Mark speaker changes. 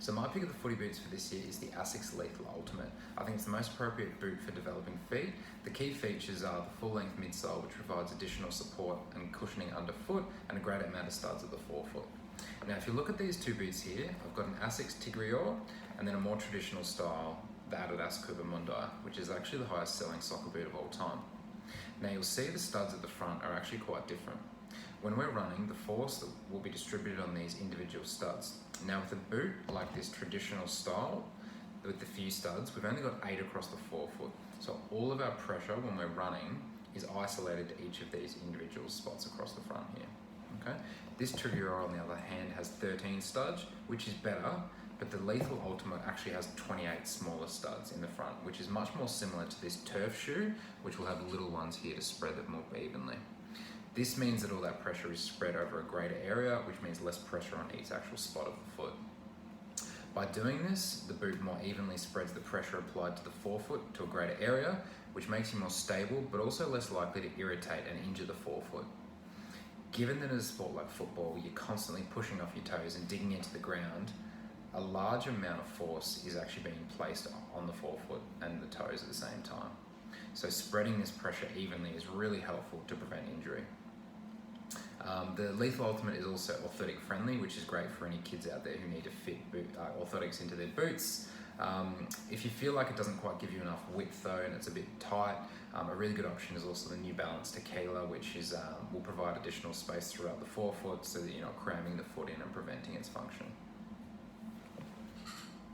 Speaker 1: So my pick of the footy boots for this year is the Asics Lethal Ultimate. I think it's the most appropriate boot for developing feet. The key features are the full-length midsole, which provides additional support and cushioning underfoot, and a great amount of studs at the forefoot. Now, if you look at these two boots here, I've got an Asics Tigreor, and then a more traditional style, the Adidas Coupé, which is actually the highest selling soccer boot of all time. Now, you'll see the studs at the front are actually quite different. When we're running, the force will be distributed on these individual studs. Now, with a boot like this traditional style, with the few studs, we've only got 8 across the forefoot. So all of our pressure when we're running is isolated to each of these individual spots across the front here. Okay? This Tigreor, on the other hand, has 13 studs, which is better, but the Lethal Ultimate actually has 28 smaller studs in the front, which is much more similar to this turf shoe, which will have little ones here to spread them more evenly. This means that all that pressure is spread over a greater area, which means less pressure on each actual spot of the foot. By doing this, the boot more evenly spreads the pressure applied to the forefoot to a greater area, which makes you more stable, but also less likely to irritate and injure the forefoot. Given that in a sport like football, you're constantly pushing off your toes and digging into the ground, a large amount of force is actually being placed on the forefoot and the toes at the same time. So spreading this pressure evenly is really helpful to prevent injury. The Lethal Ultimate is also orthotic friendly, which is great for any kids out there who need to fit orthotics into their boots. If you feel like it doesn't quite give you enough width though and it's a bit tight, a really good option is also the New Balance Tequila, which will provide additional space throughout the forefoot so that you're not cramming the foot in and preventing its function.